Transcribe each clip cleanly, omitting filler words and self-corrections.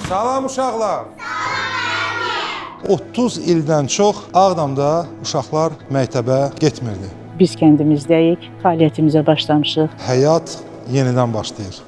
Salam uşaqlar. 30 ildən çox Ağdamda uşaqlar məktəbə getmirdi. Biz kəndimizdəyik, fəaliyyətimizə başlamışıq. Həyat yenidən başlayır.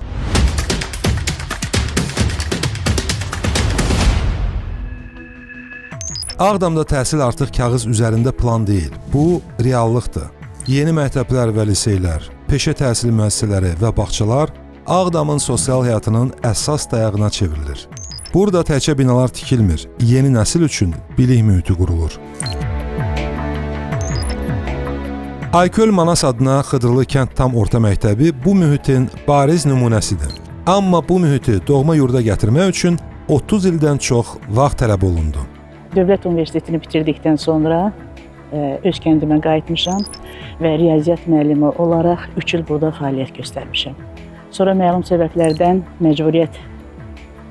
Ağdamda təhsil artıq kağız üzərində plan deyil. Bu, reallıqdır. Yeni məktəblər və liseylər, peşə təhsil müəssisələri və bağçalar Ağdamın sosial həyatının əsas dayağına çevrilir. Burada təkcə binalar tikilmir, yeni nəsil üçün bilik mühiti qurulur. Ayköl Manas adına Xıdırlı kənd tam orta məktəbi bu mühitin bariz nümunəsidir. Amma bu mühiti doğma yurda gətirmək üçün 30 ildən çox vaxt tələb olundu. Dövlət Universitetini bitirdikdən sonra öz kəndimə qayıtmışam və riyaziyyat müəllimi olaraq 3 il burada fəaliyyət göstərmişəm. Sonra məlum səbəblərdən məcburiyyət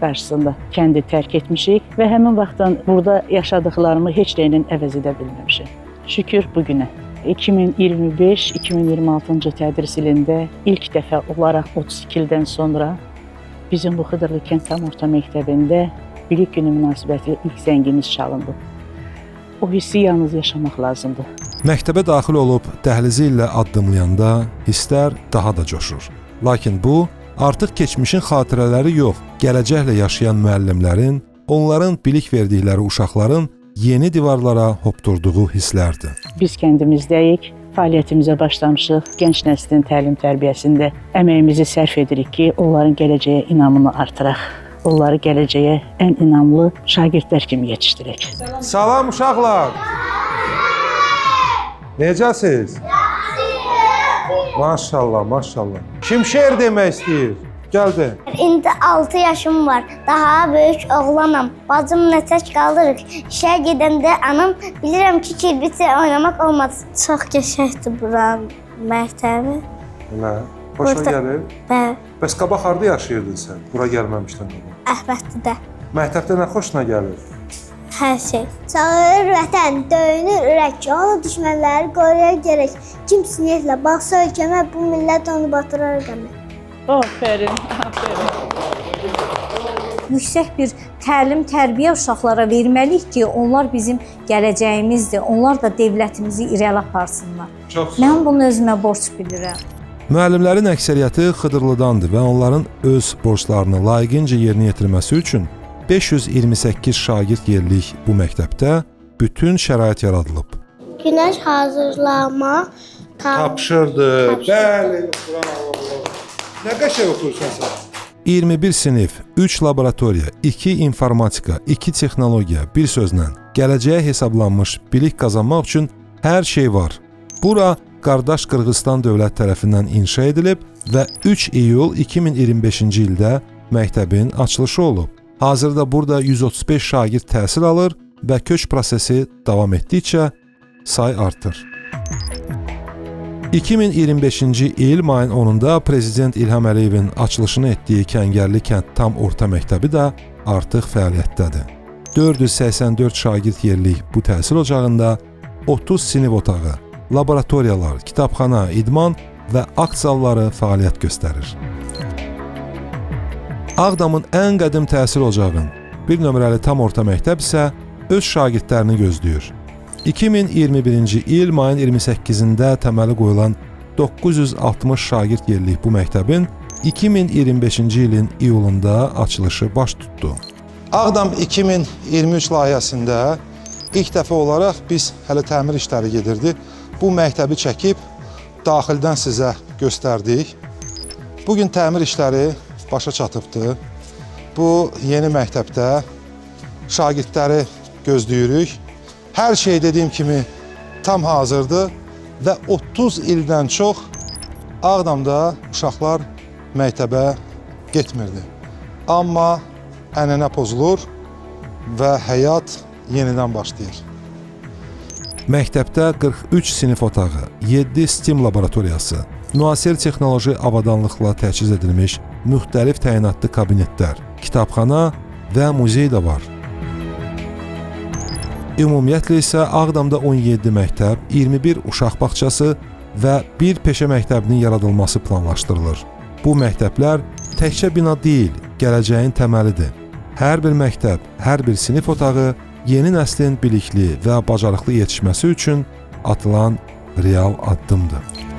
qarşısında kəndi tərk etmişik və həmin vaxtdan burada yaşadıqlarımı heç nəylə əvəz edə bilməmişəm. Şükür bugünə. 2025-2026-cı tədris ilində ilk dəfə olaraq 32 ildən sonra bizim bu Xıdırlı kənd tam orta məktəbində bilik günü münasibətilə ilk zəngimiz çalındı. O hissi yalnız yaşamaq lazımdır. Məktəbə daxil olub dəhlizi ilə addımlayanda hisslər daha da coşur. Lakin bu, artıq keçmişin xatirələri yox, gələcəklə yaşayan müəllimlərin, onların bilik verdikləri uşaqların yeni divarlara hopturduğu hisslərdir. Biz kəndimizdəyik, fəaliyyətimizə başlamışıq, gənc nəslin təlim-tərbiyəsində əməyimizi sərf edirik ki, onların gələcəyə inamını artıraq. Onları gələcəyə ən inamlı şagirdlər kimi yetişdirək. Salam uşaqlar. Necəsiz? Maşallah, maşallah. Kim şeir demək istəyir? Gəldi. İndi 6 yaşım var. Daha böyük oğlanam. Bacımla tək qalırıq. İşə gedəndə anam bilirəm ki, kirbiti oynamaq olmaz. Çox qəşəngdir buranın məktəbi. Nə? Xoşuna gəlir? Bəli. Bəs qabaq harda yaşayırdın sən? Bura gəlməmişdən qabaq. Əhmədlidə. Məktəbdə nə xoşuna gəlir? Hər şey. Çağırır vətən, döyünür ürək. Onu düşmənləri qoruya gərək. Kim sinirlə baxsa ölkəmə, bu millət onu batırar qəmə. Aferin, aferin. Yüksək bir təlim-tərbiyə uşaqlara verməliyik ki, onlar bizim gələcəyimizdir. Onlar da dövlətimizi irəli aparsınlar. Mən bunu özümə borc bilirəm. Müəllimlərin əksəriyyəti Xıdırlıdandır və onların öz borclarını layiqincə yerinə yetirməsi üçün 528 şagird yerlik bu məktəbdə bütün şərait yaradılıb. Günəş hazırlama Tapşırdı. Bəli, bravo. Nə qəşəng oturursan sən? 21 sinif, 3 laboratoriya, 2 informatika, 2 texnologiya, bir sözlə gələcəyə hesablanmış bilik qazanmaq üçün hər şey var. Bura qardaş Qırğızstan dövlət tərəfindən inşa edilib və 3 iyul 2025-ci ildə məktəbin açılışı olub. Hazırda burada 135 şagird təhsil alır və köç prosesi davam etdikcə say artır. 2025-ci il mayın 10-da Prezident İlham Əliyevin açılışını etdiyi Kəngərli kənd tam orta məktəbi də artıq fəaliyyətdədir. 484 şagird yerlik bu təhsil ocağında 30 sinif otağı, laboratoriyalar, kitabxana, idman və akt zalları fəaliyyət göstərir. Ağdamın ən qədim təhsil ocağın bir nömrəli tam orta məktəb isə öz şagirdlərini gözləyir. 2021-ci il mayın 28-də təməli qoyulan 960 şagird yerlik bu məktəbin 2025-ci ilin iyulunda açılışı baş tutdu. Ağdam 2023 layihəsində ilk dəfə olaraq biz hələ təmir işləri gedirdi. Bu məktəbi çəkib daxildən sizə göstərdik. Bugün təmir işləri başa çatıbdır. Bu yeni məktəbdə şagirdləri gözləyirik. Hər şey dediyim kimi tam hazırdır və 30 ildən çox Ağdamda uşaqlar məktəbə getmirdi. Amma ənənə pozulur və həyat yenidən başlayır. Məktəbdə 43 sinif otağı, 7 STEM laboratoriyası, müasir texnoloji avadanlıqla təchiz edilmiş müxtəlif təyinatlı kabinetlər, kitabxana və muzey də var. Ümumiyyətlə isə Ağdamda 17 məktəb, 21 uşaq bağçası və bir peşə məktəbinin yaradılması planlaşdırılır. Bu məktəblər təkcə bina deyil, gələcəyin təməlidir. Hər bir məktəb, hər bir sinif otağı yeni nəslin bilikli və bacarıqlı yetişməsi üçün atılan real addımdır.